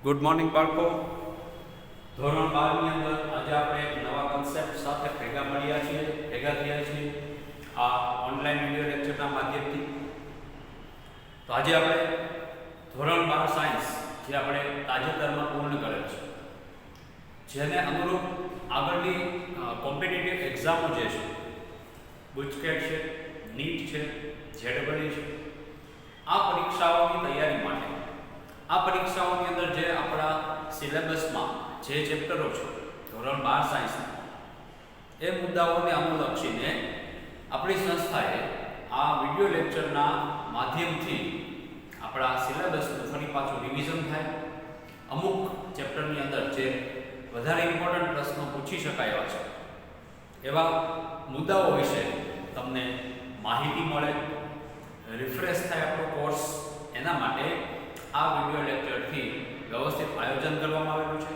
Good morning બાળકો. ધોરણ 12 ની અંદર આજે આપણે એક નવા કન્સેપ્ટ સાથે ભેગા થયા છીએ આ ઓનલાઈન વિડિયો લેક્ચરના માધ્યમથી. તો આજે આપણે ધોરણ 12 સાયન્સ જે આપણે તાજેતરમાં પૂર્ણ કરેલ છે, જેને અનુરૂપ આગળની કોમ્પિટિટિવ એક્ઝામો જે છે, ગુજકેટ છે, નીટ છે, જેડબલઈ છે, આ પરીક્ષાઓની તૈયારી માટે આ પરીક્ષાઓની અંદર જે આપણા સિલેબસમાં જે ચેપ્ટરો છે ધોરણ 12 સાયન્સના, એ મુદ્દાઓને અનુલક્ષીને આપણી સંસ્થાએ આ વિડિયો લેક્ચરના માધ્યમથી આપણા સિલેબસનું ફરી પાછું રિવિઝન થાય, અમુક ચેપ્ટરની અંદર જે વધારે ઇમ્પોર્ટન્ટ પ્રશ્નો પૂછી શકાય એવા છે એવા મુદ્દાઓ વિશે તમને માહિતી મળે, રિફ્રેશ થાય આપણો કોર્સ. એના માટે આ વિડિયો લેક્ચરથી વ્યવસ્થિત આયોજન કરવામાં આવેલું છે.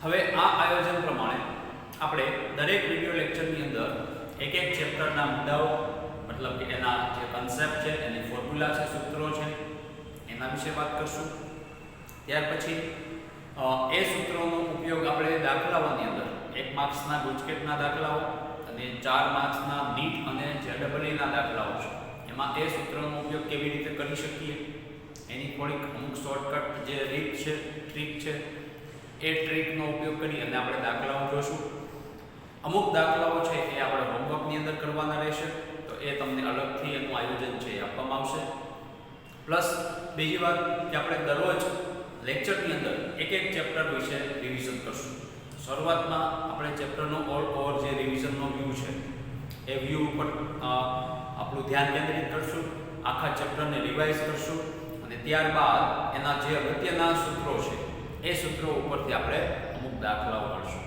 હવે આ આયોજન પ્રમાણે આપણે દરેક વિડિયો લેક્ચરની અંદર એક એક ચેપ્ટરના મુદ્દાઓ, મતલબ કે એના જે કન્સેપ્ટ છે, એની ફોર્મ્યુલા છે, સૂત્રો છે, એના વિશે વાત કરશું. ત્યાર પછી એ સૂત્રોનો ઉપયોગ આપણે દાખલાઓની અંદર 1 માર્ક્સના ગુજકેટના દાખલાઓ અને 4 માર્ક્સના નીટ અને જેડબલઈના દાખલાઓ છે, એમાં એ સૂત્રોનો ઉપયોગ કેવી રીતે કરી શકીએ એની થોડીક અમુક શોર્ટકટ જે રીત છે, ટ્રીક છે, એ ટ્રીકનો ઉપયોગ કરી અને આપણે દાખલાઓ જોશું. અમુક દાખલાઓ છે એ આપણે હોમવર્કની અંદર કરવાના રહેશે, તો એ તમને અલગથી એનું આયોજન છે એ આપવામાં આવશે. પ્લસ બીજી વાત કે આપણે દરરોજ લેક્ચરની અંદર એક એક ચેપ્ટર વિશે રિવિઝન કરશું. શરૂઆતમાં આપણે ચેપ્ટરનો ઓલ ઓવર જે રિવિઝનનો વ્યૂ છે એ વ્યૂ ઉપર આપણું ધ્યાન કેન્દ્રિત કરશું, આખા ચેપ્ટરને રિવાઇઝ કરશું અને ત્યારબાદ એના જે અગત્યના સૂત્રો છે એ સૂત્રો ઉપરથી આપણે અમુક દાખલાઓ ગણશું.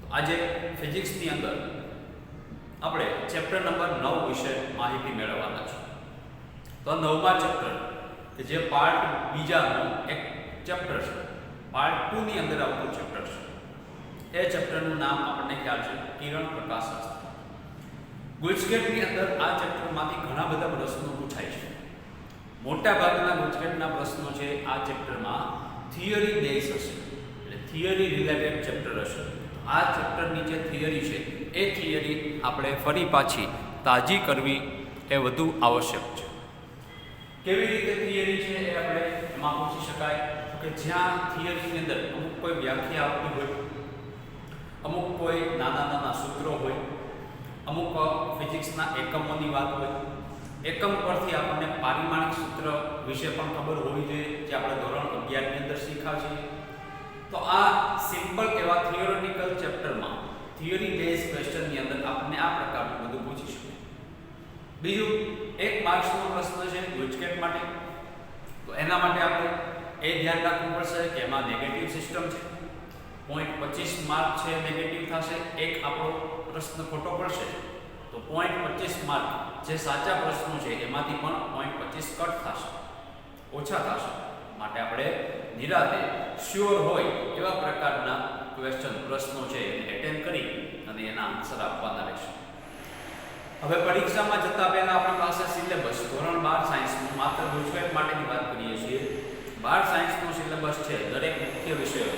તો આજે ફિઝિક્સની અંદર આપણે ચેપ્ટર નંબર 9 વિશે માહિતી મેળવવાના છે. તો 9મા ચેપ્ટર કે જે પાર્ટ બીજાનો એક ચેપ્ટર છે, પાર્ટ 2 ની અંદર આવતું ચેપ્ટર છે, એ ચેપ્ટરનું નામ આપણને ખ્યાલ છે કિરણ પ્રકાશશાસ્ત્ર. ગુજકેટની અંદર આ ચેપ્ટરમાંથી ઘણા બધા પ્રશ્નો પૂછાય છે. મોટા ભાગના ગુજકેટના પ્રશ્નો છે આ ચેપ્ટરમાં થિયરી બેઝ હશે, એટલે થિયરી રિલેટેડ ચેપ્ટર હશે. આ ચેપ્ટરની જે થિયરી છે એ થિયરી આપણે ફરી પાછી તાજી કરવી એ વધુ આવશ્યક છે. કેવી રીતે થિયરી છે એ આપણે એમાં પૂછી શકાય કે જ્યાં થિયરીની અંદર અમુક કોઈ વ્યાખ્યા આપતી હોય, અમુક કોઈ નાના સૂત્રો હોય, અમુક ફિઝિક્સના એકમોની વાત હોય, એકમ પરથી આપણને પારિમાણિક સૂત્ર વિશે પણ ખબર હોવી જોઈએ, જે આપણે ધોરણ 11 ની અંદર શીખ્યા છીએ. તો આ સિમ્પલ એવા થિયોરેટિકલ ચેપ્ટરમાં થિયરી બેઝ ક્વેશ્ચનની અંદર આપણને આ પ્રકારનું બધું પૂછી શકે. બીજું 1 માર્ક્સનો પ્રશ્ન છે ગુજકેટ માટે, તો એના માટે આપણે એ ધ્યાન રાખવું પડશે કે એમાં નેગેટિવ સિસ્ટમ છે. 0.25 માર્ક છે નેગેટિવ થશે, એક આપણો પ્રશ્ન ખોટો પડશે તો 0.25 માર્ક જે સાચા પ્રશ્નો છે એમાંથી પણ 0.25 કટ થશે, ઓછા થશે. માટે આપણે નિરાતે શ્યોર હોય એવા પ્રકારના પ્રશ્નો છે એને એટેન્ડ કરી અને એના આન્સર આપવાના રહેશે. હવે પરીક્ષામાં જતા પહેલા આપણી પાસે સિલેબસ ધોરણ 12 સાયન્સનું માત્ર ગુજકેટ માટેની વાત કરીએ છીએ. 12 સાયન્સનો સિલેબસ છે દરેક મુખ્ય વિષયો,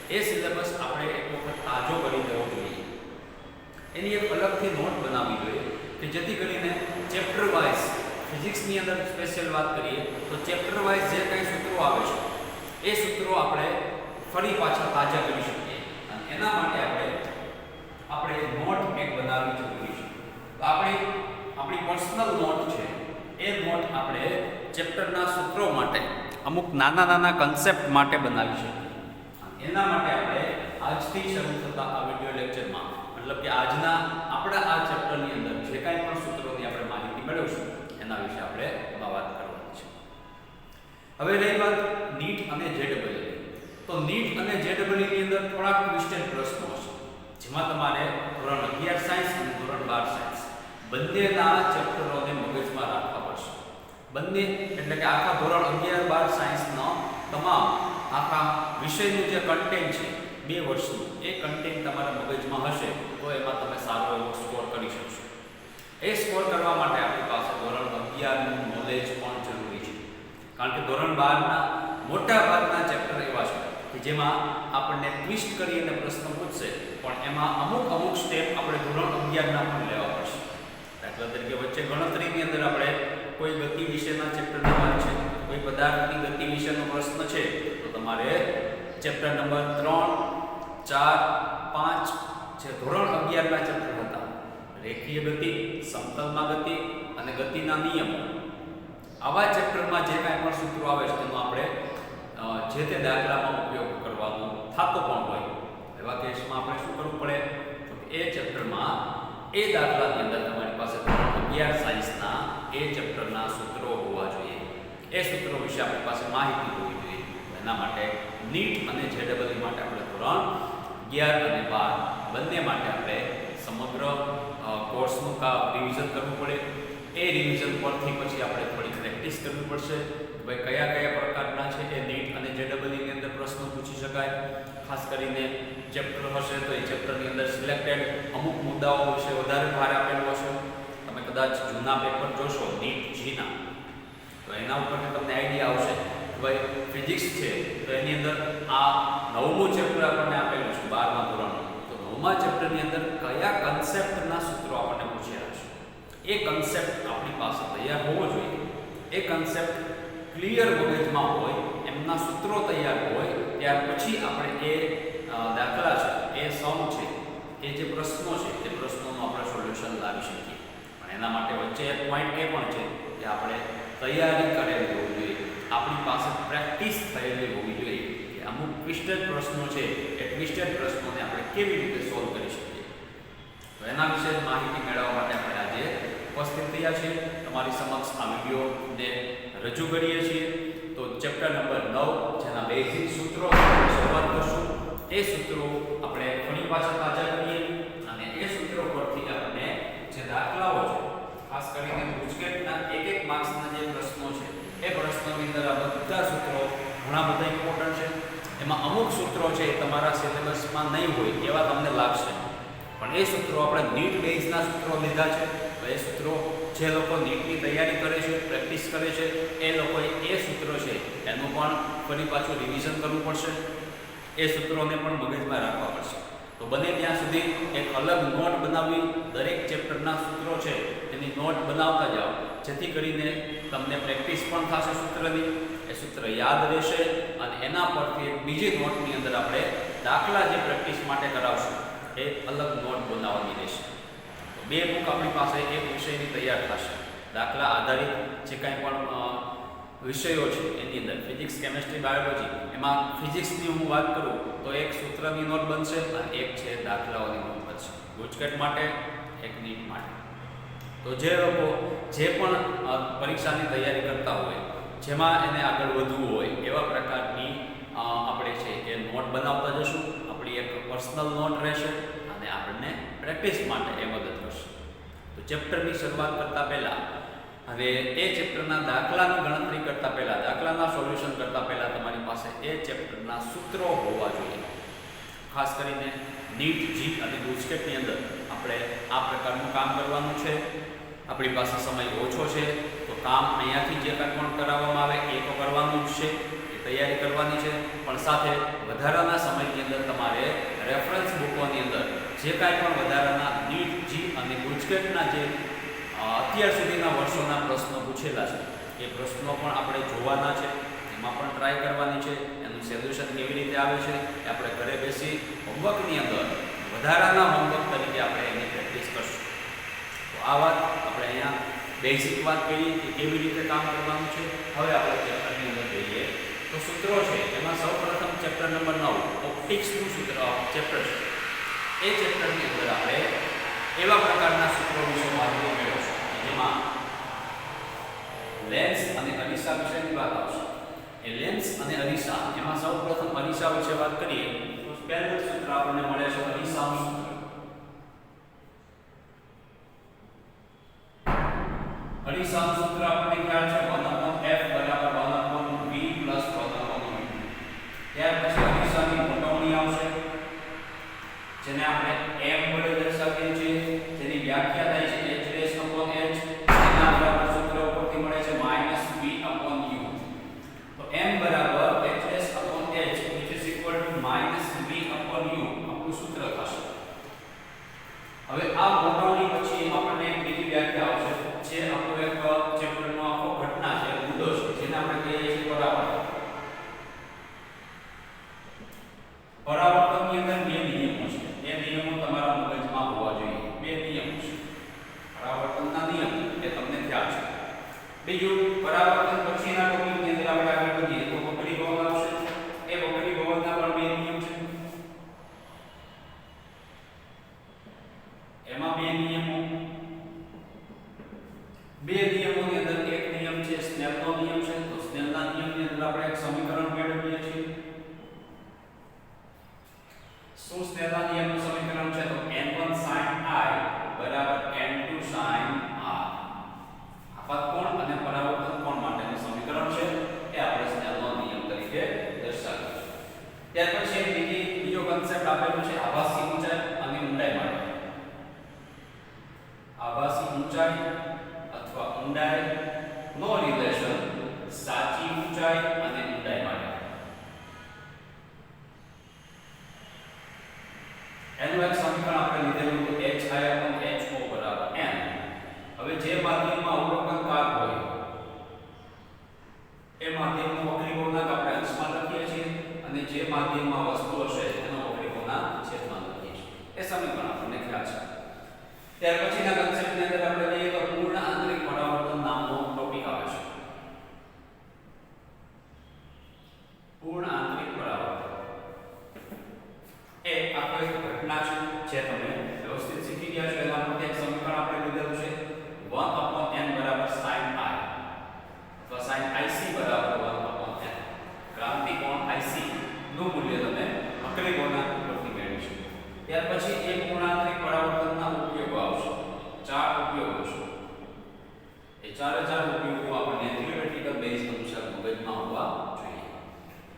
એ સિલેબસ આપણે એક વખત તાજો કરી દેવો જોઈએ. એની એક અલગથી નોટ બનાવવી જોઈએ કે જેથી કરીને ચેપ્ટર વાઇઝ ફિઝિક્સની અંદર સ્પેશિયલ વાત કરીએ તો ચેપ્ટર વાઇઝ જે કંઈ સૂત્રો આવે છે એ સૂત્રો આપણે ફરી પાછા તાજા કરી શકીએ. અને એના માટે આપણે નોટ એક બનાવવી જરૂરી છે. તો આપણી પર્સનલ નોટ છે એ નોટ આપણે ચેપ્ટરના સૂત્રો માટે, અમુક નાના કન્સેપ્ટ માટે બનાવી શકીએ. એના માટે આપણે આજથી શરૂ થતા આ વિડિયો લેક્ચરમાં, મતલબ કે આજના આપણા આ ચેપ્ટરની અંદર જે કાંઈ પણ સૂત્રોની આપણે માહિતી મેળવશું એના વિશે આપણે વાત કરવાની છે. હવે રહી વાત નીટ અને જેડબલઈ. તો નીટ અને જેડબલઈની અંદર થોડાક ટ્વિસ્ટેડ પ્રશ્નો હશે, જેમાં તમારે ધોરણ 11 સાયન્સ અને ધોરણ 12 સાયન્સ બંનેના ચેપ્ટરોને મગજમાં રાખવા પડશે. બંને એટલે કે આખા ધોરણ 11 12 સાયન્સનો તમામ આખા વિષયનું જે કન્ટેન્ટ છે 2 વર્ષનું, એ કન્ટેન્ટ તમારા મગજમાં હશે તો એમાં તમે સારો એવો સ્કોર કરી શકશો. એ સ્કોર કરવા માટે આપણી પાસે ધોરણ 11નું નોલેજ પણ જરૂરી છે, કારણ કે ધોરણ 12ના મોટા ભાગના ચેપ્ટર એવા છે કે જેમાં આપણને ટ્વિસ્ટ કરીને પ્રશ્ન પૂછશે, પણ એમાં અમુક સ્ટેપ આપણે ધોરણ 11ના પણ લેવા પડશે. દાખલા તરીકે વચ્ચે ગણતરીની અંદર આપણે કોઈ ગતિ વિશેના ચેપ્ટરની વાત છે, કોઈ પદાર્થની ગતિ વિશેનો પ્રશ્ન છે, તો તમારે ચેપ્ટર નંબર 3, 4, 5 જે ધોરણ 11ના ચેપ્ટર હતા, રેખીય ગતિ, સમતલમાં ગતિ અને ગતિના નિયમો, આવા ચેપ્ટરમાં જે કાંઈ પણ સૂત્રો આવે છે તેનો આપણે જે તે દાખલામાં ઉપયોગ કરવાનો થતો પણ હોય. એવા કેસમાં આપણે શું કરવું પડે, તો એ ચેપ્ટરમાં એ દાખલાની અંદર તમારી પાસે ધોરણ 11 સાયન્સના એ ચેપ્ટરના સૂત્રો હોવા જોઈએ. એ સૂત્રો વિશે આપણી પાસે માહિતી હોવી જોઈએ. એના માટે નીટ અને જેડબલઈ માટે આપણે ધોરણ 11 અને 12 બંને માટે આપણે સમગ્ર કોર્સનું રિવિઝન કરવું પડે. એ રિવિઝન પરથી પછી આપણે થોડી પ્રેક્ટિસ કરવી પડશે. ભાઈ કયા પ્રકારના છે એ નીટ અને જેડબલઈ ની અંદર પ્રશ્નો પૂછી શકાય. ખાસ કરીને ચેપ્ટર હશે તો એ ચેપ્ટરની અંદર સિલેક્ટેડ અમુક મુદ્દાઓ વિશે વધારે ભાર આપેલો હશે. તમે કદાચ જૂના પેપર જોશો નીટ જીના, તો એના ઉપરથી તમને આઈડિયા આવશે કે ભાઈ ફિઝિક્સ છે તો એની અંદર આ 9મું ચેપ્ટર આપણને આપેલું છે 12મા ધોરણનું. તો 9મા ચેપ્ટરની અંદર કયા કન્સેપ્ટના સૂત્રો આપણને પૂછ્યા હશે, એ કન્સેપ્ટ આપણી પાસે તૈયાર હોવો જોઈએ. એ કન્સેપ્ટ ક્લિયર મગજમાં હોય, એમના સૂત્રો તૈયાર હોય, ત્યાર પછી આપણે એ દાખલા છે, એ સમ છે, એ જે પ્રશ્નો છે તે પ્રશ્નોનું આપણે સોલ્યુશન લાવી શકીએ. પણ એના માટે વચ્ચે એક પોઈન્ટ એ પણ છે કે આપણે તૈયારી કરેલી હોવી જોઈએ, આપણી પાસે પ્રેક્ટિસ થયેલી હોવી જોઈએ કે અમુક ટ્વિસ્ટેડ પ્રશ્નો છે એ ટ્વિસ્ટેડ પ્રશ્નોને આપણે કેવી રીતે સોલ્વ કરી શકીએ. તો એના વિશે માહિતી મેળવવા માટે આપણે આજે ઉપસ્થિત થયા છીએ, તમારી સમક્ષ આ વિડીયોને રજૂ કરીએ છીએ. તો ચેપ્ટર નંબર 9 જેના બેઝિક સૂત્રો શરૂઆત કરશું. એ સૂત્રો આપણે ફરી પાછા તાજા કરીએ અને એ સૂત્રો પરથી આપણે જે દાખલાઓ છે, ખાસ કરીને ગુજકેટના એક માર્ક્સના જે પ્રશ્નો છે એ પ્રશ્નોની અંદર આ બધા સૂત્રો ઘણા બધા ઇમ્પોર્ટન્ટ છે. એમાં અમુક સૂત્રો છે એ તમારા સિલેબસમાં નહીં હોય એવા તમને લાગશે, પણ એ સૂત્રો આપણે નીટ બેઝના સૂત્રો લીધા છે. તો એ સૂત્રો જે લોકો નીટની તૈયારી કરે છે, પ્રેક્ટિસ કરે છે, એ લોકોએ એ સૂત્રો છે એનું પણ ફરી પાછું રિવિઝન કરવું પડશે. એ સૂત્રોને પણ મગજમાં રાખવા પડશે. તો બને ત્યાં સુધી એક અલગ નોટ બનાવવી, દરેક ચેપ્ટરના સૂત્રો છે એની નોટ બનાવતા જાઓ, જેથી કરીને તમને પ્રેક્ટિસ પણ થશે સૂત્રની, એ સૂત્ર યાદ રહેશે અને એના પરથી એક બીજી નોટની અંદર આપણે દાખલા જે પ્રેક્ટિસ માટે કરાવશું એ અલગ નોટ બનાવવાની રહેશે. તો બે બુક આપણી પાસે એક વિષયની તૈયાર થશે. દાખલા આધારિત જે કાંઈ પણ વિષયો છે એની અંદર ફિઝિક્સ, કેમેસ્ટ્રી, બાયોલોજી, એમાં ફિઝિક્સની હું વાત કરું તો એક સૂત્રની નોટ બનશે અને એક છે દાખલાઓની નોટ બનશે, ગુજકેટ માટે, એક નીટ માટે. તો જે લોકો જે પણ પરીક્ષાની તૈયારી કરતા હોય, જેમાં એને આગળ વધવું હોય એવા પ્રકારની આપણે છે એ નોટ બનાવતા જશું. આપણી એક પર્સનલ નોટ રહેશે અને આપણને પ્રેક્ટિસ માટે એ મદદ કરશે. તો ચેપ્ટરની શરૂઆત કરતાં પહેલાં, હવે એ ચેપ્ટરના દાખલાની ગણતરી કરતાં પહેલાં, દાખલાના સોલ્યુશન કરતાં પહેલાં તમારી પાસે એ ચેપ્ટરના સૂત્રો હોવા જોઈએ. ખાસ કરીને નીટ, જી અને ગુજકેટની અંદર આપણે આ પ્રકારનું કામ કરવાનું છે. આપણી પાસે સમય ઓછો છે તો કામ અહીંયાથી જે કાંઈ પણ કરાવવામાં આવે એ તો કરવાનું જ છે, એ તૈયારી કરવાની છે. પણ સાથે વધારાના સમયની અંદર તમારે રેફરન્સ બુકોની અંદર જે કાંઈ પણ વધારાના નીટ, જી અને ગુજકેટના જે અત્યાર સુધીના વર્ષોના પ્રશ્નો પૂછેલા છે એ પ્રશ્નો પણ આપણે જોવાના છે, એમાં પણ ટ્રાય કરવાની છે. એનું સોલ્યુશન કેવી રીતે આવે છે એ આપણે ઘરે બેસી હોમવર્કની અંદર વધારાના હોમવર્ક તરીકે આપણે એની પ્રેક્ટિસ કરશું. તો આ વાત આપણે અહીંયા બેઝિક વાત કરીએ કે કેવી રીતે કામ કરવાનું છે. હવે આપણે ચેપ્ટરની અંદર જોઈએ તો સૂત્રો છે. એમાં સૌપ્રથમ ચેપ્ટર નંબર 9 ઓપ્ટિક્સનું સૂત્ર ચેપ્ટર છે. એ ચેપ્ટરની અંદર આપણે એવા પ્રકારના સૂત્રો વિશે માહિતી મેળવશું જેમાં લેન્સ અને અરીસા વિશેની વાત આવશે. એ લેન્સ અને અરીસા, એમાં સૌપ્રથમ અરીસા વિશે વાત કરીએ તો પહેલું સૂત્ર આપણને મળે છે અરીસાનું સૂત્ર. અરીસાનું સૂત્ર આપણને ખ્યાલ છે 1/f બરાબર 1/v પ્લસ 1/v. ત્યાર પછી અરીસાની મોટવણી આવશે જેને આપણે m વડે દર્શાવીએ છીએ, જેની વ્યાખ્યા થાય છે h/h. એના બરાબર સૂત્ર ઉપરથી મળે છે -v/u. તો m બરાબર સમીકરણ મેળવીએ છીએ. શું સ્નેહલના નિયમનું સમીકરણ છે? તો n1 sin i બરાબર n2 sin r. આપાત કોણ અને પરાવર્તન કોણ માટેનું સમીકરણ છે એ આપણે સ્નેહલનો નિયમ તરીકે દર્શાવીએ છીએ. ત્યાર પછી બીજો કન્સેપ્ટ આપેલો છે આભાસી ઊંચાઈ અને ઊંડાઈ માટે. આભાસી ઊંચાઈ અથવા ઊંડાઈ નો રિલેશન સાચી ઊંચાઈ અને ઊંડાઈ માટે. એનું એક સમીકરણ આપણે લીધેલું હતું hi/ho બરાબર n. હવે જે માધ્યમમાં અવલોકનકાર હોય એ માધ્યમનો વક્રી ગુણાંક આપણે અંશમાં લખીએ છીએ અને જે માધ્યમમાં વસ્તુ હશે એનો વક્રી ગુણાંક છેદમાં લખીએ છીએ. એ સમીકરણ આપણને ખ્યાલ છે. ત્યાર પછીના કન્સેપ્ટની અંદર આપણે લઈએ તો પૂર્ણ આંતરિક પરાવર્તન નામનો ટોપિક આવે છે. પૂર્ણ આંતરિક પરાવર્તન એ આખો એક ઘટના છે જે તમે વ્યવસ્થિત શીખી ગયા છો. એના માટે એક સમીકરણ આપણે લીધેલું છે 1/n બરાબર sin i અથવા sin ic બરાબર 1/n. ક્રાંતિ કોણ ic નું મૂલ્ય તમે વક્રી ગુણાંક ઉપરથી મેળવી શકો. ત્યાર પછી એક પૂર્ણાંતરિક પરાવર્તનના ઉપયોગો આવશે. 4 ઉપયોગો છે. એ ચારે ચાર ઉપયોગો આપણને થિયોરેટિકલ બેઝ અનુસાર મગજમાં હોવા જોઈએ.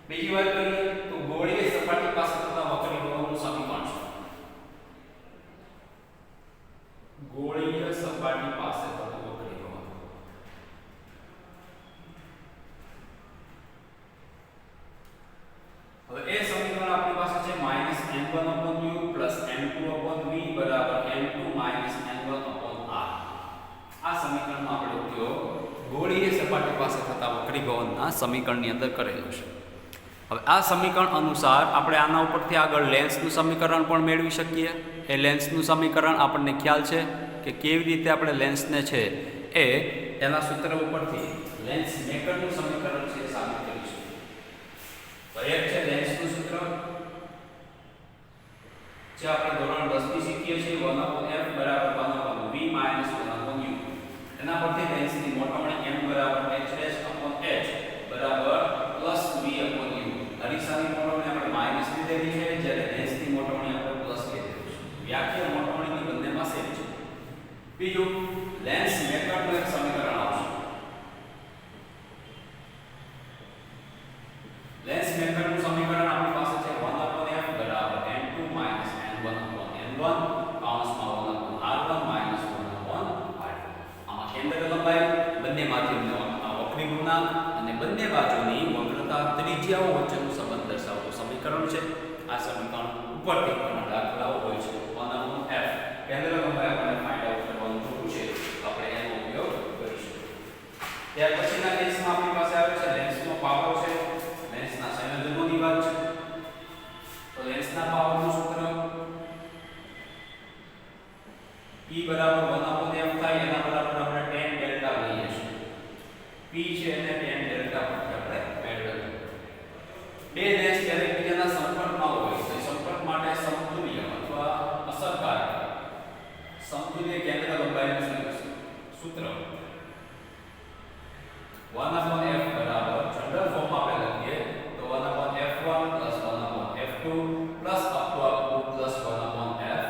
બીજી વાત કરીએ તો ગોળીય સપાટી પાસે થતા વક્રી ગુણાંકનું સમીકરણ છે. ગોળીય સપાટી પાસે થતું વક્રી ગુણાંક. હવે એ સમીકરણ આપણી પાસે છે -n1/u n2/v બરાબર n2 n1/r. આ સમીકરણનો આપણે ઉપયોગ ગોળીય સપાટી પાસે થતા વક્રીભવનના સમીકરણની અંદર કરેલો છે. હવે આ સમીકરણ અનુસાર આપણે આના ઉપરથી આગળ લેન્સનું સમીકરણ પણ મેળવી શકીએ. એ લેન્સનું સમીકરણ આપણને ખ્યાલ છે કે કેવી રીતે આપણે લેન્સને છે એ એના સૂત્ર ઉપરથી લેન્સ મેકરનું સમીકરણ છે સાબિત કરીશું. તો એક છે લેન્સનું સૂત્ર જે આપણે ધોરણ 10 થી શીખીએ છીએ 1/f બરાબર 1/v 1/u. એના પરથી લેન્સની મોટવણી m બરાબર h'/h બરાબર +v/u. અરીસાની મોટવણી આપણે માઈનસ લીધેલી છે જ્યારે લેન્સની મોટવણી આપણે પ્લસ લીધેલી છે. વ્યાખ્યા મોટવણીની બંનેમાં સેમ છે. બીજું લેન્સ મેકરનું એક સમીકરણ આવશે. લેન્સ મેકરનું સમીકરણ આપણી પાસે છે 1/f બરાબર n2 n1/n1 કૌંસમાં 1/r1 1/r2. આમાં કેન્દ્ર લંબાઈ, બંને માધ્યમનો વક્રી ગુણાંક અને બંને બાજુની વક્રતા ત્રિજ્યાઓ વચ્ચેનો સંબંધ દર્શાવતું સમીકરણ છે. આ સમીકરણ ઉપરથી ઘણા દાખલાઓ હોય છે. 1/f કેન્દ્ર લંબાઈ આપણે ફાઇન્ડ આઉટ કરવાનું પૂછે તો આપણે એનો ઉપયોગ કરીશું. ત્યાર પછીના કેસમાં આપણી પાસે આવે છે લેન્સનો પાવર છે. લેન્સના સંયોજનોની વાત છે. તો લેન્સના પાવરનું સૂત્ર P બરાબર 1/f થાય એના બરાબર આપણે tan ડેલ્ટા લઈએ છીએ. P છે એને tan ડેલ્ટા પરથી આપણે મેળવીએ. બે લેન્સ જ્યારે એકબીજાના સંપર્કમાં હોય તો સંપર્ક માટે સમતુલ્ય અથવા અસરકારક સમતુલ્ય કેન્દ્ર લંબાઈનું સૂત્ર 1/f બરાબર જનરલ ફોર્મ આપણે લખીએ તો 1/f1 1/f2 1/f.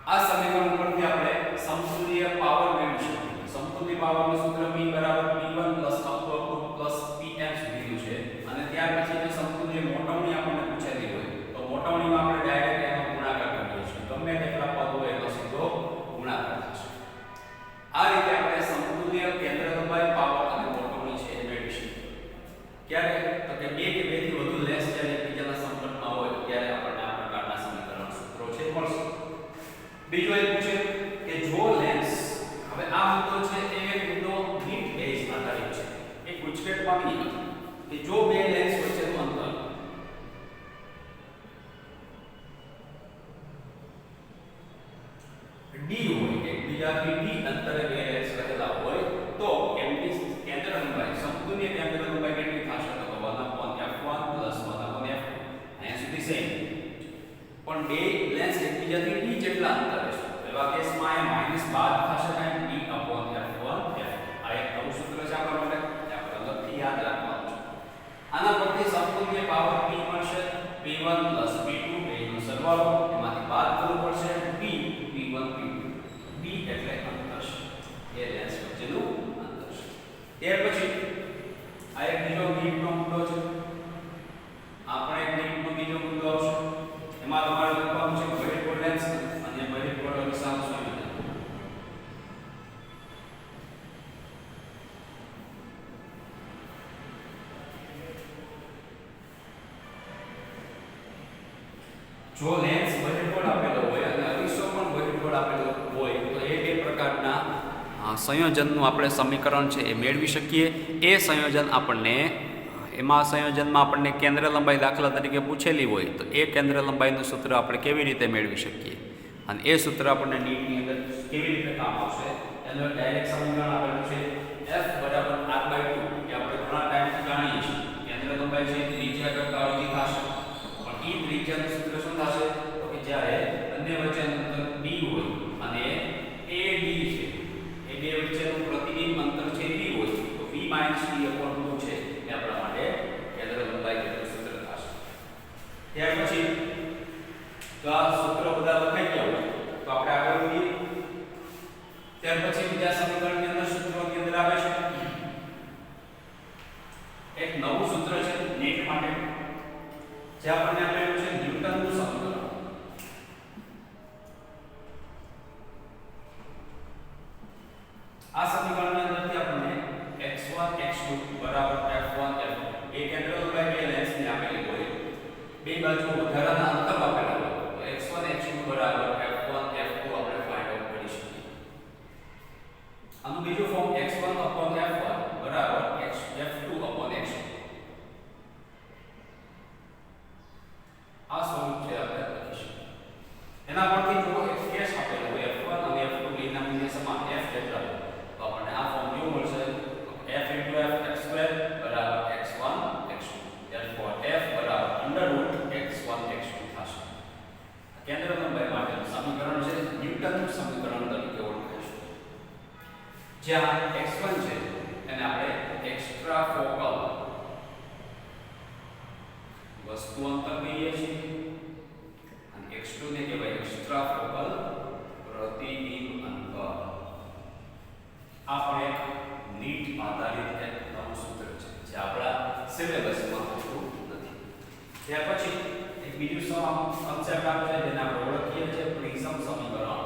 આ સમીકરણ ઉપરથી આપણે સમતુલ્ય પાવર મેળવી શકીએ. સમતુલ્ય પાવરનું સૂત્ર P બરાબર P1 Pn સુધીનું છે. અને ત્યાર પછી જે સમતુલ્ય મોટવણી આપણને પૂછેલી હોય તો મોટવણીમાં આપણે ડાયરેક્ટ એનો ગુણાકાર કરીએ છીએ. ગમે તેટલા પદ હોય એનો સીધો ગુણાકાર થશે. આ રીતે આપણે સમતુલ્ય કેન્દ્ર લંબાઈ, પાવર અને મોટવણી છે એ મેળવી શકીએ. ક્યારે? તો કે બે કે બેથી વધુ લેન્સ જ્યારે એકબીજાના સંપર્કમાં હોય ત્યારે આપણને આ પ્રકારના સમીકરણ સૂત્રો છે મળશે. બીજો એક પૂછે કે જો લેન્સ, હવે આ મુદ્દો છે એ એક મુદ્દો નીટ બેઝ આધારિત છે. એક ગુજકેટ પામી નથી કે જો બે લેન્સ વચ્ચેનું અંતર d હોય, એકબીજાથી d અંતરે બે લેન્સ રહેલા હોય તો એમની કેન્દ્ર લંબાઈ, સમતુલ્ય કેન્દ્ર લંબાઈ કેટલી થશે? તો 1/f1 1/f2. અહીંયા સુધી સેમ. પણ બે લેન્સ એકબીજાથી d જેટલા અંતરે છે. એવા કેસમાં એ માઈનસ બાદ થશે કારણ d/f1f. આ એક નવું સૂત્ર છે આપણા માટે, આપણે અલગથી યાદ રાખવાનું છે. P1 plus P2 બેનો સરવાળો, એમાંથી બાદ કરવું પડશે P, P1 P2. P એટલે અંતર છે, એ લેન્સ વચ્ચેનું અંતર છે. ત્યાર પછી આ એક બીજો ગણિતનો મુદ્દો છે. આપણે એક ગણિતનો બીજો મુદ્દો આવશે. એમાં તમારે લખવાનું છે બહિર્ગોળ લેન્સ અને બહિર્ગોળ અરીસાનું સંયોજન. જો લેન્સ બહિર્ગોળ આપેલો હોય અને અરીસો પણ બહિર્ગોળ આપેલો હોય તો એ બે પ્રકારના સંયોજનનું આપણે સમીકરણ છે એ મેળવી શકીએ. એ સંયોજન આપણને સંયોજનમાં આપણને કેન્દ્ર લંબાઈ દાખલા તરીકે પૂછેલી હોય તો એ કેન્દ્ર લંબાઈનું સૂત્ર આપણે કેવી રીતે મેળવી શકીએ અને એ સૂત્ર આપણને નીટની અંદર કેવી રીતે કામ આવશે એનું ડાયરેક્ટ સમીકરણ આપેલું છે F બરાબર r/2. કે આપણે ઘણા ટાઈમથી જાણીએ છીએ કેન્દ્ર લંબાઈ છે ત્રિજ્યા કરતાં અડધી થશે, પણ એ ત્રિજ્યાનું સૂત્ર શું થશે તો કે જ્યારે બંને વચ્ચેનું અંતર d હોય અને AD છે, એ બે વચ્ચેનું પ્રતિબિંબ અંતર છે d હોય તો v - d/2 છે એ આપણા માટે કેન્દ્ર લંબાઈ જેટલું સૂત્ર થશે. ત્યાર પછી તો આ સૂત્ર બધા લખાઈ ગયા હોય તો આપણે આગળ વધીએ. ત્યાર પછી બીજા સમીકરણની અંદર સૂત્રોની અંદર આવે છે એક નવું સૂત્ર છે નેટ માટે જે આપણને આપેલું છે ન્યૂટનનું સમીકરણ. આ સમીકરણની અંદરથી આપણને x1 x2 બરાબર f1 f2 એ કેન્દ્ર લંબાઈ બે લેન્સની આપેલી હોય, બે બાજુ વધારાના અંતર આપેલા હોય તો x1 x2 બરાબર f1 f2 આપણે ફાઇન્ડ આઉટ કરી શકીએ. આનું બીજું ફોર્મ x1 f1 બરાબર f2 x2. આ સ્વરૂપ છે આપણે લખી શકીએ. એના પરથી જો એક કેસ આપેલો હોય f1 અને f2 બેના મૂલ્ય સમાન f જેટલા તો આપણને આ ફોર્મ કેવું મળશે f * f x2 બરાબર x1 x2. therefore f બરાબર √x1 x2 થશે. કેન્દ્ર લંબાઈ માટેનું સમીકરણ છે ન્યૂટનનું સમીકરણ તરીકે ઓળખાય છે. જ્યાં x1 છે એને આપણે એક્સ્ટ્રા ફોકલ વસ્તુ અંતર કહીએ છીએ અને x2 ને કહેવાય એક્સ્ટ્રા ફોકલ પ્રતિબિંબ અંતર. આ પણ એક નીટ આધારિત એક નવું સૂત્ર છે જે આપણા સિલેબસમાં હોતું નથી. ત્યાર પછી એક બીજું કન્સેપ્ટ આવે છે જેને આપણે ઓળખીએ છીએ પ્રિઝમ સમીકરણ.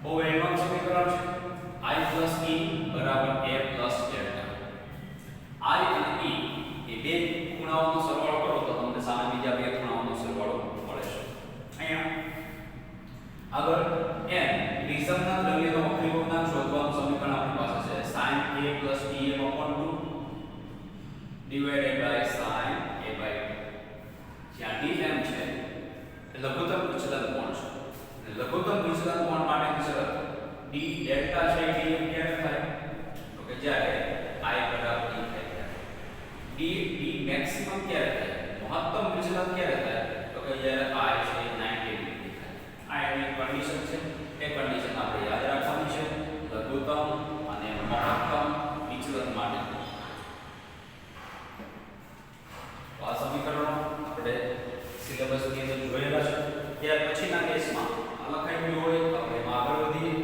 બહુ એડવાન્સ સમીકરણ છે. I + E બરાબર A + ડેલ્ટા. I અને E એ બે ખૂણાઓનો સરવાળો કરો તો તમને સામે બીજા બે ખૂણાઓનો સરવાળો મળે છે. અહીંયા આગળ n પ્રિઝમના દ્રવ્યનો વક્રી ભગ્નાંક શોધવાનું સમીકરણ આપણી પાસે છે sin A + dm/2 divided by sin A/2. જ્યાં dm છે એ લઘુત્તમ વિચલન કોણ છે અને લઘુત્તમ વિચલન કોણ માટેની શરત d ડેલ્ટા છે dm ક્યારે થાય તો કે જ્યારે I બરાબર d થાય. d મેક્સિમમ ક્યારે થાય, મહત્તમ વિચલન ક્યારે થાય તો કે જ્યારે I છે 90 ડિગ્રી થાય. આ એની કન્ડિશન છે. એ કન્ડિશન આપણે યાદ રાખવાની છે લઘુત્તમ અને મહત્તમ વિચલન માટે. તો આ સમીકરણો આપણે સિલેબસની અંદર જોયેલા છે. ત્યાર પછીના કેસમાં આ લખાઈ ગયું હોય આપણે એમાં આગળ વધીએ.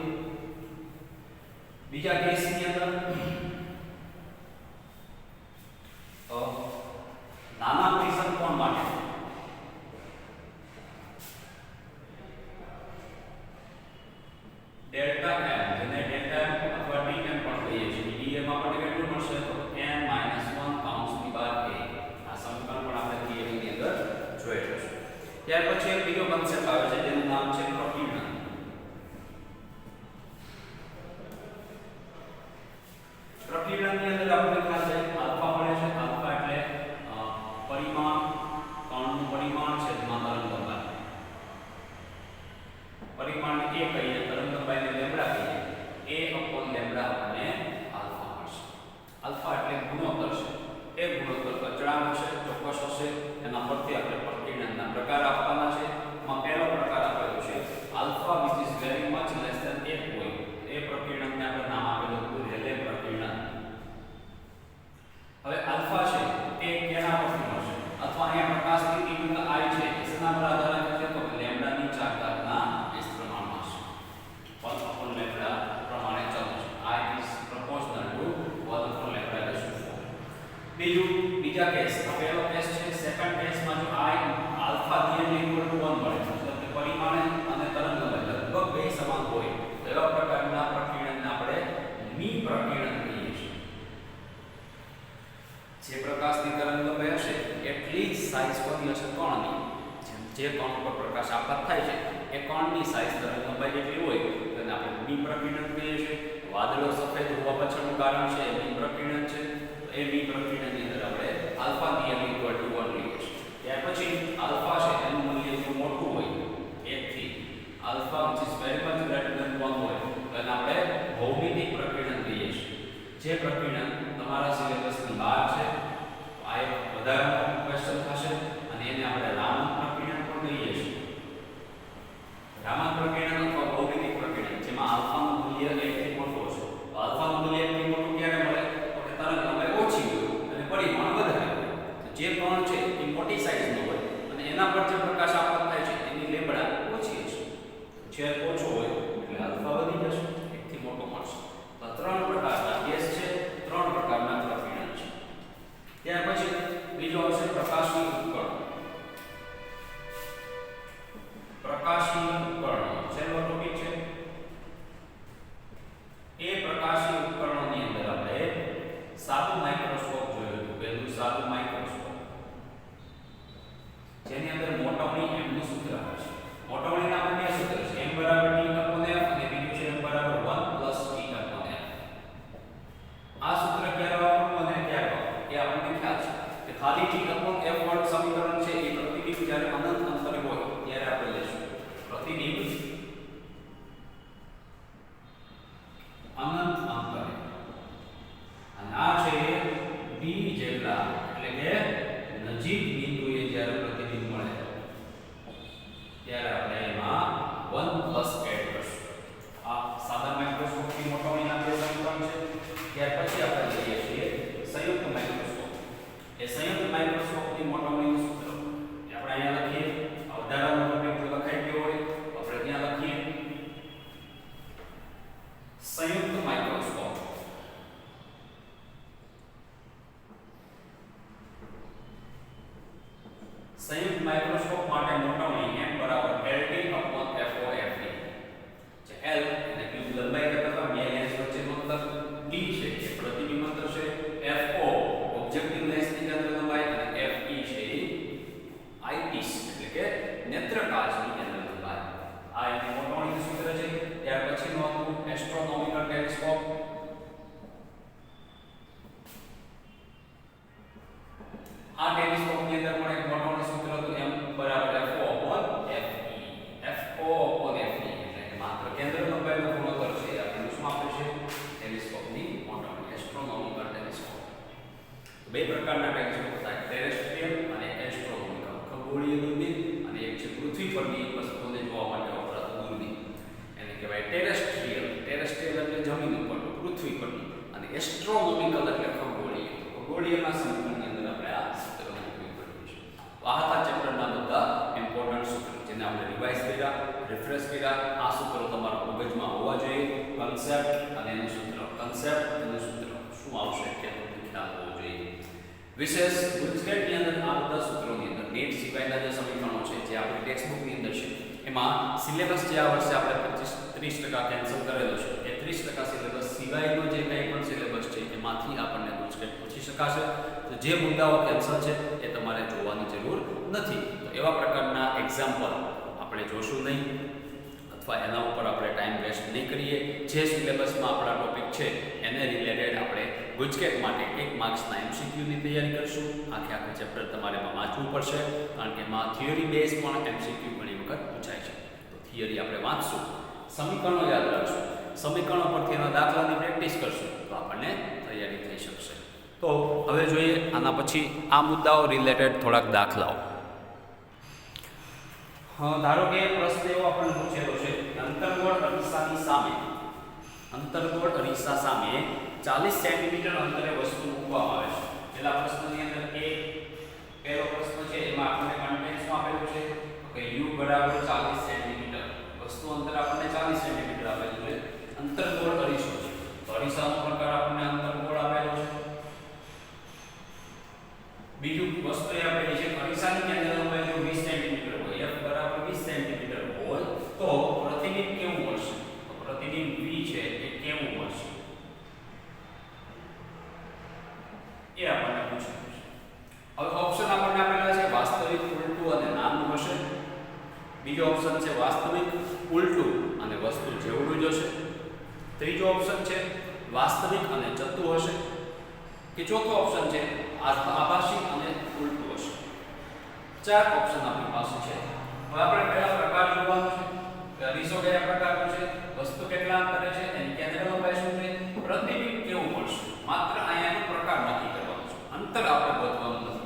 બીજું બીજા કેસ આ પહેલો કેસ છે સેકન્ડ કેસમાં જો I આલ્ફા દિયર ઇક્વલ ટુ 1 મળે મતલબ કે પરિમાણ અને તરંગ લંબાઈ લગભગ બે સમાન હોય તો એવા પ્રકારના પ્રકીર્ણનને આપણે મી પ્રકીર્ણન કહીએ છીએ જે પ્રકાશની તરંગ લંબાઈ હશે એટલી જ સાઈઝ કોની હશે કણની જે કણ પર પ્રકાશ આપાત થાય છે એ કણની સાઈઝ તરંગ લંબાઈ જેટલી હોય તો એને આપણે મી પ્રકીર્ણન કહીએ છીએ વાદળો સફેદ હોવા પાછળનું કારણ છે મી પ્રકીર્ણન છે એ મી પ્રકીર્ણનની અંદર આપણે આલ્ફા નિયમ ઇક્વલ ટુ 1 લઈએ છીએ ત્યાર પછી આલ્ફા છે એનું મૂલ્ય જો મોટું હોય 1 થી alpha which is very much greater than 1 હોય તો એને આપણે ભૌમિતિક પ્રકીર્ણન કહીએ છીએ જે પ્રકીર્ણન તમારા સિલેબસની બહાર છે આ એક વધારાનો ક્વેશ્ચન થશે અને એને આપણે રામન પ્રકીર્ણન પણ કહીએ છીએ રામન પ્રકીર્ણન અથવા ભૌમિતિક પ્રકીર્ણન જેમાં આલ્ફાનું મૂલ્ય 1 થી મોટું હશે તો આલ્ફાનું મૂલ્ય 1 થી મોટું ક્યારે મળે તો કે તરંગ લંબાઈ ઓછી હોય અને પરિમાણ વધારે હોય તો જે કણ છે એ મોટી સાઈઝનો હોય અને એના પર જે પ્રકાશ આપાત થાય છે એની લેમ્બડા ઓછી હશે જે ઓછો હોય એટલે આલ્ફા વધી જશે 1 થી મોટો મળશે તો ત્રણ પ્રકારના કેસ છે ત્રણ પ્રકારના પ્રકીર્ણન છે ત્યાર પછી બીજો આવશે પ્રકાશની ઉપકરણ પ્રકાશની ઉપકરણો છેલ્લો ટોપિક છે એ પ્રકાશી ઉપકરણોની અંદર આપણે સાદું માઇક્રોસ્કોપ જોયું હતું પહેલું સાદું માઇક્રોસ્કોપ જેની અંદર મોટવણી m નું સૂત્ર આવે છે મોટવણીના બે સૂત્ર છે m = t/f અને બીજું છે m = 1 + t/f આ સૂત્ર ક્યારે વાપરવું અને ક્યારે વાપરવું એ આપણને ખ્યાલ છે કે ખાલી t/f વાળું સમીકરણ છે એ પ્રતિબિંબ જ્યારે અનંત અંતરે હોય ત્યારે આપણે લેશું પ્રતિબિંબ અનંત અંતરે અને આ છે d જેટલા એટલે કે નજીક બિંદુએ જ્યારે પ્રતિબિંબ મળે ત્યારે આપણે એમાં 1 + એડ કરશું આ સાદા માઇક્રોસ્કોપની મોટવણીના બે સમીકરણ છે ત્યાર પછી આપણે લઈએ છીએ સંયુક્ત માઇક્રોસ્કોપ એ સંયુક્ત માઇક્રોસ્કોપની મોટવણીનું સૂત્ર આપણે અહીંયા લખીએ વધારાનો ટોપિક જો લખાઈ ગયો હોય તો આપણે ત્યાં લખીએ સંયુક્ત માઇક્રોસ્કોપ સંયુક્ત માઇક્રોસ્કોપ માટે મોટવણી m = LT/FOFD જે L એટલે કે લંબાઈ કરતા બે લેન્સ વચ્ચેનો અંતર d છે એ પ્રતિબિંબ અંતર છે FO ઓબ્જેક્ટિવ લેન્સની કેન્દ્ર લંબાઈ અને FE છે આઈપીસ એટલે કે નેત્ર કાચની કેન્દ્ર લંબાઈ આ એની મોટવણીનું સૂત્ર છે ત્યાર પછીનું આપણું એસ્ટ્રોનોમિકલ ટેલિસ્કોપ આ ટેલિસ્કોપની અંદર પણ એક મોટવણીનું સૂત્ર હતું m = FO/FE FO/FE એટલે કે માત્ર કેન્દ્ર લંબાઈનો ગુણોત્તર છે એ આપણે શું આપે છે ટેલિસ્કોપની મોટવણી એસ્ટ્રોનોમિકલ ટેલિસ્કોપ બે પ્રકારના ટેલિસ્કોપ થાય ટેરેસ્ટ્રીયલ અને એસ્ટ્રોનોમિકલ ખગોળીય દૂરબીન અને એક છે પૃથ્વી પરની વસ્તુઓને જોવા માટે વપરાતું દૂરબીન એને કહેવાય ટેરેસ્ટ્રીયલ ટેરેસ્ટ્રીયલ એટલે જમીન ઉપરનું પૃથ્વી પરનું અને એસ્ટ્રોનોમિકલ એટલે ખગોળીય ખગોળીયના સંબંધની અંદર આપણે આ સૂત્રનો ઉપયોગ કરીએ છીએ આ હતા ચેપ્ટરના બધા ઇમ્પોર્ટન્ટ સૂત્રો જેને આપણે રિવાઇઝ કર્યા રિફ્રેશ કર્યા આ સૂત્રો તમારા મગજમાં હોવા જોઈએ કન્સેપ્ટ અને એનું સૂત્ર કન્સેપ્ટ અને સૂત્ર શું આવશે કે ખ્યાલ હોવો જોઈએ વિશેષ ગુજકેટની અંદર આ બધા સૂત્રોની અંદર નેટ સિવાયના જે સમીકરણો છે જે આપણી ટેક્સ્ટબુકની અંદર છે એમાં સિલેબસ જે આ વર્ષે આપણે 25-30% કેન્સલ કરેલો છે એ 30% સિલેબસ સિવાયનો જે કંઈ પણ સિલેબસ છે એમાંથી આપણને ગુજકેટ પૂછી શકાશે તો જે મુદ્દાઓ કેન્સલ છે એ તમારે જોવાની જરૂર નથી તો એવા પ્રકારના એક્ઝામ્પલ આપણે જોશું નહીં અથવા એના ઉપર આપણે ટાઈમ વેસ્ટ નહીં કરીએ જે સિલેબસમાં આપણા ટોપિક છે એને રિલેટેડ આપણે ગુજકેટ માટે 1 માર્ક્સના MCQની તૈયારી કરીશું આખું ચેપ્ટર તમારે એમાં વાંચવું પડશે કારણ કે એમાં થિયરી બેઝ પણ MCQ ઘણી વખત પૂછાય છે તો થિયરી આપણે વાંચશું સમીકરણો યાદ રાખશું સમીકરણો પરથી એના દાખલાની પ્રેક્ટિસ કરશું તો આપણને તૈયારી થઈ શકશે તો હવે જોઈએ આના પછી આ મુદ્દાઓ રિલેટેડ થોડાક દાખલાઓ ધારો કે પ્રશ્ન એવો આપણને પૂછેલો છે અંતર્ગોળ અરીસા સામે 40 સેન્ટીમીટર અંતરે વસ્તુ મૂકવામાં આવે છે પહેલા પ્રશ્નની અંદર પહેલો પ્રશ્ન છે એમાં આપણને કન્ટેન્ટ શું આપેલું છે કે u = 40 સેન્ટીમીટર વસ્તુ અંતર આપણને 40 સેન્ટીમીટર આપેલું છે અંતર્ગોળ અરીસો છે તો અરીસાનો પ્રકાર આપણને અંતર્ગોળ આપેલો છે બીજું વસ્તુ એ આપેલી છે અરીસાની કેન્દ્ર લંબાઈ જો 20 સેન્ટીમીટર હોય f બરાબર 20 સેન્ટીમીટર હોય તો પ્રતિબિંબ કેવું મળશે? તો પ્રતિબિંબ v છે એ કેવું મળશે એ આપણને પૂછાયું છે. હવે ઓપ્શન આપણને આપેલા છે વાસ્તવિક, ઉલટું અને નાનું હશે. બીજો ઓપ્શન છે વાસ્તવિક, ઉલટું અને વસ્તુ જેવડું જ હશે. ત્રીજો ઓપ્શન છે વાસ્તવિક અને જતું હશે. કે ચોથો ઓપ્શન છે આભાસી અને ઉલટું હશે. ચાર ઓપ્શન આપણી પાસે છે. હવે આપણે પહેલા પ્રકાર જોવાનો છે કે અરીસો કયા પ્રકારનો છે, વસ્તુ કેટલા અંતરે છે, એની કેન્દ્ર લંબાઈ શું છે, પ્રતિબિંબ કેવું મળશે. માત્ર અહીંયાનો પ્રકાર નક્કી કરવાનો છે, અંતર આપણે ગોતવાનું નથી.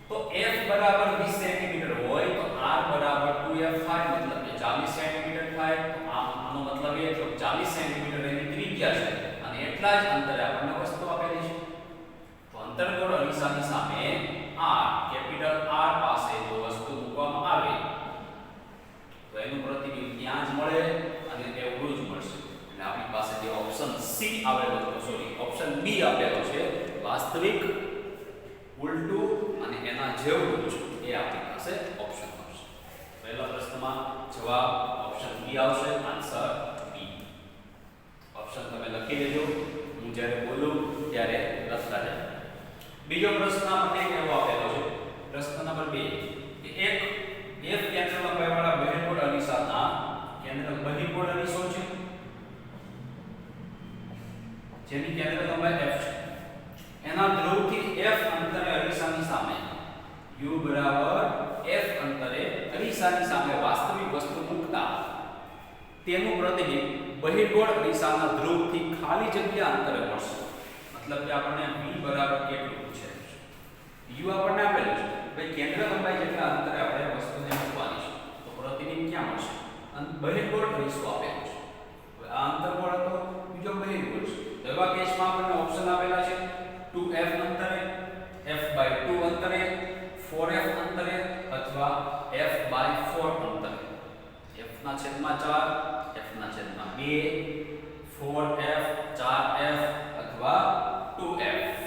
તો f બરાબર 20 સેન્ટીમીટર હોય તો r બરાબર 2f થાય, મતલબ કે 40 સેન્ટીમીટર થાય. તો આનો મતલબ એ કે 40 સેન્ટીમીટર એની ત્રિજ્યા છે અને એટલા જ અંતરે આપણને વસ્તુ આપેલી છે. તો અંતર્ગોળ અરીસાની સામે r કેપિટલ R પાસે જો વસ્તુ મૂકવામાં આવે તો એનું પ્રતિબિંબ ત્યાં જ મળે અને એવડું જ મળશે. એટલે આપણી પાસે જે ઓપ્શન C આવેલો છે, સોરી ઓપ્શન B આપેલો છે વાસ્તવિક, ઉલટું અને એના જેવડું છે, એ આપણી પાસે ઓપ્શન આવશે. પહેલા પ્રશ્નમાં જવાબ ઓપ્શન B આવશે, આન્સર B. ઓપ્શન તમે લખી લેજો, હું જ્યારે બોલું ત્યારે લખતા જાઓ. બીજો પ્રશ્ન આપણને કેવો આપેલો છે, પ્રશ્ન નંબર 2 કે એક f કેન્દ્ર લંબાઈ વાળા બહિર્ગોળ અરીસાના કેન્દ્ર બહિર્ગોળ અરીસો છે જેની કેન્દ્ર લંબાઈ f છે, એના ધ્રુવથી f અંતરે અરીસાની સામે u બરાબર f અંતરે અરીસાની સામે વાસ્તવિક વસ્તુ મૂકતા તેનું પ્રતિબિંબ બહિર્ગોળ અરીસાના ધ્રુવથી ખાલી જગ્યા અંતરે મળશે. મતલબ કે આપણને v બરાબર કેટલું પૂછે છે, u આપણને આપેલું છે, ભાઈ કેન્દ્ર લંબાઈ જેટલા અંતરે આપણે વસ્તુને મૂકવાની છે તો પ્રતિબિંબ ક્યાં મળશે? બહિર્ગોળ અરીસો આપેલો છે. હવે આ અંતર્ગોળ હતો, બીજો બહિર્ગોળ છે. તો એવા કેસમાં આપણને ઓપ્શન આપેલા છે 2f અંતરે, f/2 અંતરે, 4f અંતરે અથવા f/4 અંતરે. f ના છેદમાં 4, f ના છેદમાં 2, 4f, 4f અથવા 2f.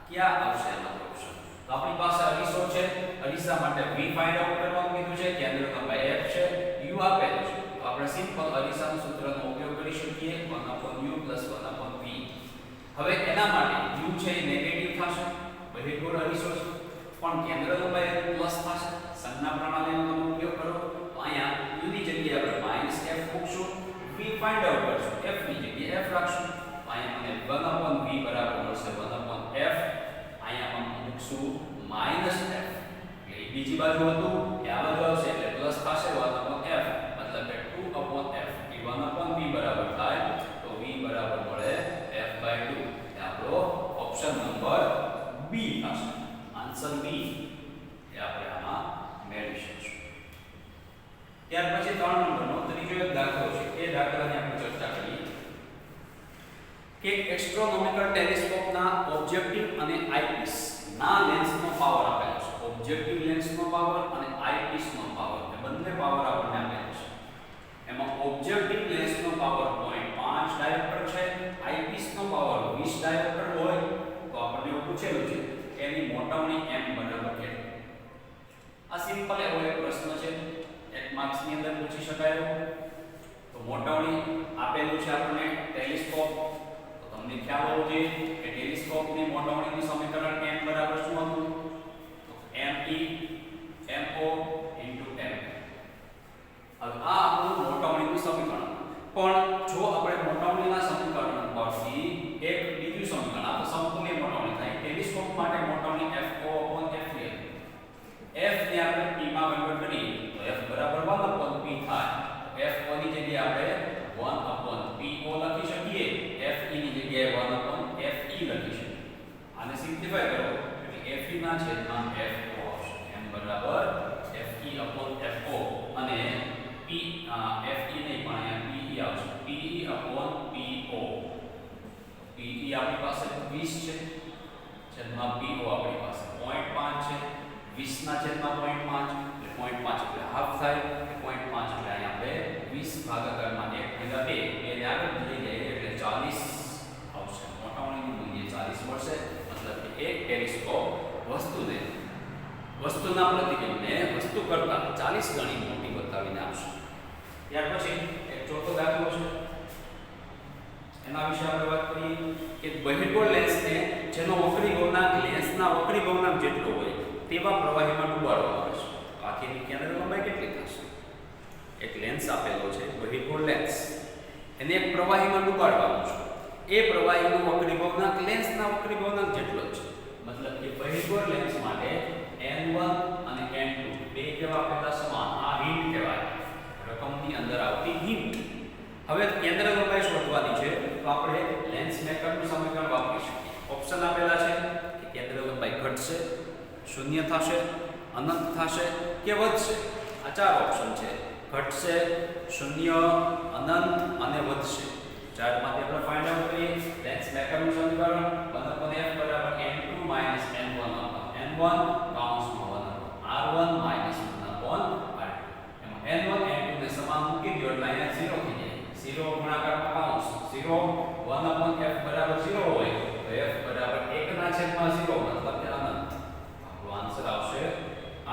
ક્યાં આવશે એનો ઓપ્શન? તો આપણી પાસે અરીસો છે, અરીસા માટે v ફાઇન્ડ આઉટ કરવાનું કીધું છે, કેન્દ્ર લંબાઈ f છે, u આપેલું છે. તો આપણે સિમ્પલ અરીસાના સૂત્રનો ઉપયોગ કરી શકીએ 1/u + 1/v. હવે એના માટે u છે એ નેગેટિવ થશે, બહિર્ગોળ અરીસો છે, પણ કેન્દ્ર લંબાઈ પ્લસ થશે. સંજ્ઞા પ્રણાલીનો તમે ઉપયોગ કરો તો અહીંયા u ની જગ્યાએ આપણે -f મૂકશું, v ફાઇન્ડ આઉટ કરશું, f ની જગ્યાએ f રાખશું. અહીંયા મને 1/v બરાબર મળશે 1/f. અહીંયા પણ મૂકશું -f. એટલે બીજી બાજુ હતું એ આ બાજુ આવશે એટલે પ્લસ થશે 1/f, મતલબ કે 2/f. એ 1/v બરાબર થાય તો v બરાબર મળે f/2. એ આપણો ઓપ્શન નંબર B થશે, આન્સર B એ આપણે આમાં મેળવી શકીશું. ત્યાર પછી 3 નંબરનો ત્રીજો એક દાખલો છે, એ દાખલાની આપણે ચર્ચા કરીએ કે એસ્ટ્રોનોમિકલ ટેલિસ્કોપના ઓબ્જેક્ટિવ અને આઈપીસ ના લેન્સનો પાવર આપેલો છે. ઓબ્જેક્ટિવ લેન્સનો પાવર અને આઈપીસનો પાવર, એ બંને પાવર આપણને આપેલો છે. એમાં ઓબ્જેક્ટિવ લેન્સનો પાવર 0.5 ડાયોપ્ટર છે, આઈપીસનો પાવર 20 ડાયોપ્ટર હોય તો આપણને એવું પૂછેલું છે એની મોટાવણી m બરાબર કેટલી. આ સિમ્પલ એવો એક પ્રશ્ન છે, 1 માર્ક્સ ની અંદર પૂછી શકાય. તો મોટાવણી આપેલું છે આપણને ટેલિસ્કોપ. તો તમને ખ્યાલ હોવો જોઈએ કે ટેલિસ્કોપની મોટાવણીનું સમીકરણ m બરાબર શું હતું? તો me mo * m. હવે આ આપણું મોટાવણીનું સમીકરણ. પણ જો આપણે મોટાવણીના સમીકરણ પરથી એક બીજું સમીકરણ, આ તો સમતુલ્ય મોટાવણી થાય. ટેલિસ્કોપ માટે મોટાવણી f(o/f) f ને આપણે p માં કન્વર્ટ કરીએ તો f બરાબર 1/p થાય. f o ની જગ્યાએ આપણે 1/po લખી શકીએ, f e ની જગ્યાએ 1/fe લખી શકીએ. આને સિમ્પ્લિફાય કરો એટલે fe ના છેદમાં fo આવશે. m બરાબર fe/fo અને p fe નહીં પણ અહીંયા pe આવશે. pe/po. pe આપણી પાસે 20 છે છેદમાં po આપણી પાસે 0.5 છે. 20 ના છેદમાં 0.5 એટલે 0.5 એટલે હાફ થાય. 0.5 એટલે અહીંયા આપણે 20 ભાગાકારમાં 1/2 બે ને આગળ લઈ જઈએ એટલે 40 આવશે. મોટાવણીનું મૂલ્ય 40 મળશે. મતલબ કે એક ટેલિસ્કોપ વસ્તુના પ્રતિબિંબને વસ્તુ કરતાં 40 ગણી મોટી બતાવીને આપશે. ત્યાર પછી એક ચોથો દાખલો છે, એના વિશે આપણે વાત કરીએ કે બહિર્ગોળ લેન્સને જેનો વક્રી ભવનાંક લેન્સના વક્રી ભવનાંક જેટલો હોય તેવા પ્રવાહીમાં ડુબાડવામાં આવે છે. આખીની કેન્દ્ર લંબાઈ કેટલી થશે? એક લેન્સ આપેલો છે, બહિર્ગોળ લેન્સ, એને એક પ્રવાહીમાં ડુબાડવાનું છે. એ પ્રવાહીનો વક્રી ભવનાંક લેન્સના વક્રી ભવનાંક જેટલો જ છે. મતલબ કે બહિર્ગોળ લેન્સ માટે n1 અને n2 બે કેવા આપેલા સમાન. આ હિન્ટ કહેવાય, રકમની અંદર આવતી હિન્ટ. હવે કેન્દ્ર લંબાઈ શોધવાની છે તો આપણે લેન્સ મેકરનું સમીકરણ વાપરી શકીએ. ઓપ્શન આપેલા છે કે કેન્દ્ર લંબાઈ ઘટશે, શૂન્ય થશે, અનંત થશે કે વધશે. આ ચાર ઓપ્શન છે, ઘટશે, શૂન્ય, અનંત અને વધશે. ચારમાંથી આપણે ફાઇન્ડ આઉટ કરીએ. લેન્સ મેકરનું સમીકરણ 1/f બરાબર n2 - n1 n1 કૌંસમાં 1 r1 - 1/r2. એમાં n1 n2 ને સમાન મૂકી દો એટલે અહીંયા 0 થઈ જાય. 0 ગુણાકારમાં કૌંસ 0 1/f બરાબર 0 હોય તો f બરાબર 1/0 મતલબ કે અનંત. આપણો આન્સર આવશે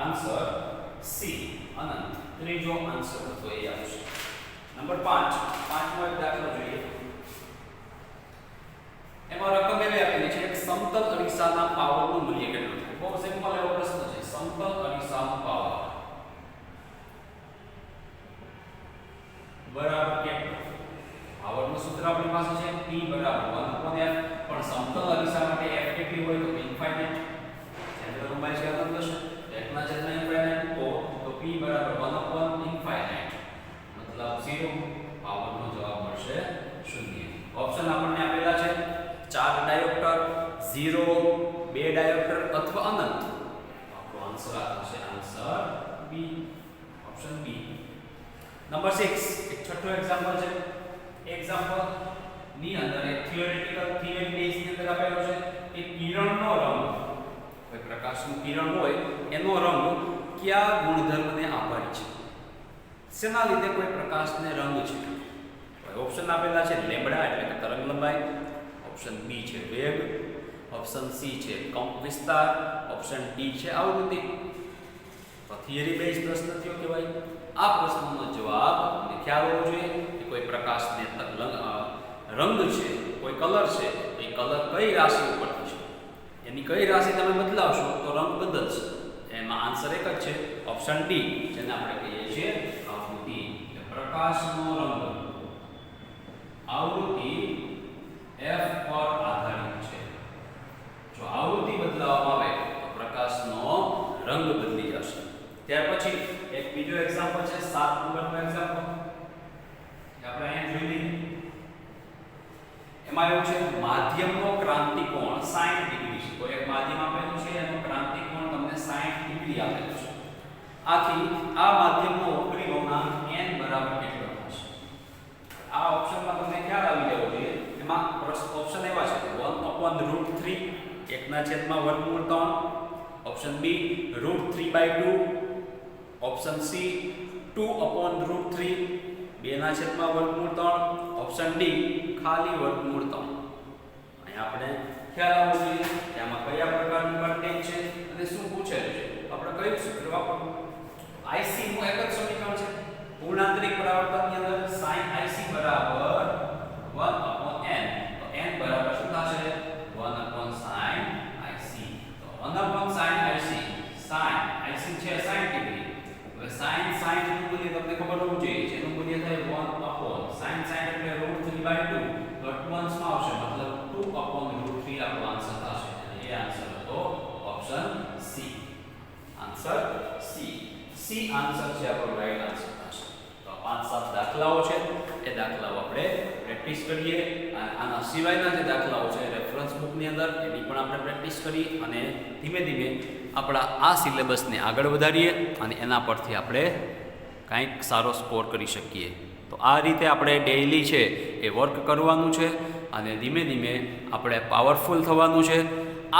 આન્સર સી અનંત. ત્રીજો આન્સર હતો એ આવશે. નંબર 5 પાંચમો એક દાખલો જોઈએ. એમાં રકમ એવી આપેલી છે એક સમતલ અરીસાના પાવરનું મૂલ્ય કેટલું છે. બહુ સિમ્પલ એવો પ્રશ્ન છે. સમતલ અરીસાનો પાવર બરાબર કેટલો? પાવરનું સૂત્ર આપણી પાસે છે P બરાબર 1/f. પણ સમતલ અરીસા માટે f કેટલી હોય તો ઇન્ફાઇનાઇટ. કેન્દ્ર લંબાઈ છે અનંત હશે, 1/∞ તો P બરાબર 1/∞ મતલબ 0. પાવરનો જવાબ મળશે 0. ઓપ્શન આપણને આપેલા છે 4 ડાયોપ્ટર, 0, 2 ડાયોપ્ટર અથવા અનંત. આપણો આન્સર આવશે answer B, option B. Number 6 એક છઠ્ઠો એક્ઝામ્પલ છે. એક્ઝામ્પલ ની અંદર એક થિયોરેટિકલ થિયરી બેઝ ની અંદર આપેલો છે કે કિરણનો રંગ, કોઈ પ્રકાશનું કિરણ હોય એનો રંગ કયા ગુણધર્મને આભારી છે? શેના લીધે કોઈ પ્રકાશને રંગ છે? ઓપ્શન આપેલા છે લેમ્બડા એટલે કે તરંગ લંબાઈ, ઓપ્શન બી છે વેગ, ઓપ્શન સી છે કંપ વિસ્તાર, ઓપ્શન ડી છે આવૃત્તિ. તો થિયરી બેઝ પ્રશ્ન થયો કે ભાઈ આ પ્રશ્નનો જવાબ તમને ખ્યાલ હોવો જોઈએ કે કોઈ પ્રકાશને રંગ છે, કોઈ કલર છે, એ કલર કઈ રાશિ ઉપરથી છે, એની કઈ રાશિ તમે બદલાવશો તો રંગ બદલશે. એમાં આન્સર એક જ છે ઓપ્શન ડી, જેને આપણે કહીએ છીએ આવૃત્તિ. પ્રકાશનો રંગ આવૃત્તિ f પર આધારિત છે. જો આવૃત્તિ બદલાવવામાં આવે તો પ્રકાશનો રંગ બદલી જશે. ત્યાર પછી એક બીજો એક્ઝામ્પલ છે 7 નંબરનો એક્ઝામ્પલ. આપણે અહીંયા જોઈ લઈએ. એમાં એવું છે માધ્યમનો ક્રાંતિકોણ 60 ડિગ્રી છે. કોઈ એક માધ્યમ આપેલું છે એનો ક્રાંતિકોણ તમને 60 ડિગ્રી આપેલો છે. આથી આ માધ્યમનો વક્રી ભવનાંક n બરાબર કેટલો થશે? આ ઓપ્શનમાં તમને ખ્યાલ આવી જવો જોઈએ. એમાં ઓપ્શન એવા છે 1/√3 1/√3, option B √3/2, option C 2/√3 2/√3, option D ખાલી √3. અહીંયા આપણે ખ્યાલ આવવો જોઈએ કે આમાં કયા પ્રકારનું કન્ટેન્ટ છે અને શું પૂછેલું છે. આપણે કયું સૂત્ર વાપરવું? IC નું એક જ સમીકરણ છે. પૂર્ણાંતરિક પરાવર્તનની અંદર sin IC બરાબર 1/n. તો n બરાબર શું થશે? 1/sin IC. તો 1/sin IC, sin IC છે 60 ડિગ્રી. હવે sin 60 નું મૂલ્ય તમને ખબર હોવું જોઈએ. જેનું મૂલ્ય થાય 1/sin 60 એટલે √3/2. તો અટવંશમાં આવશે મતલબ 2/√3 આપણો આન્સર થશે. અને એ આન્સર હતો option C. Answer C. C answer છે આપણો રાઈટ આન્સર થશે. તો 5-7 દાખલાઓ છે એ દાખલાઓ આપણે પ્રેક્ટિસ કરીએ. અને આના સિવાયના જે દાખલાઓ છે રેફરન્સ બુકની અંદર એની પણ આપણે પ્રેક્ટિસ કરી અને ધીમે ધીમે આપણા આ સિલેબસને આગળ વધારીએ અને એના પરથી આપણે કંઈક સારો સ્કોર કરી શકીએ. તો આ રીતે આપણે ડેઈલી છે એ વર્ક કરવાનું છે અને ધીમે ધીમે આપણે પાવરફુલ થવાનું છે.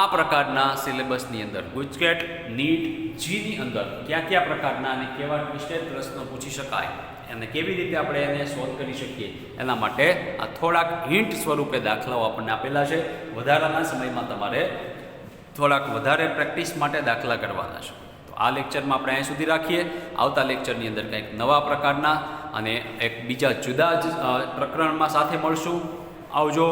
આ પ્રકારના સિલેબસની અંદર ગુજકેટ, નીટ, જીની અંદર કયા પ્રકારના અને કેવા ટ્વિસ્ટેડ પ્રશ્નો પૂછી શકાય અને કેવી રીતે આપણે એને સોલ્વ કરી શકીએ એના માટે આ થોડાક હિન્ટ સ્વરૂપે દાખલાઓ આપણને આપેલા છે. વધારાના સમયમાં તમારે થોડાક વધારે પ્રેક્ટિસ માટે દાખલા કરવાના છે. તો આ લેક્ચરમાં આપણે અહીં સુધી રાખીએ. આવતા લેક્ચરની અંદર કંઈક નવા પ્રકારના અને એક બીજા જુદા જ પ્રકરણમાં સાથે મળશું. આવજો.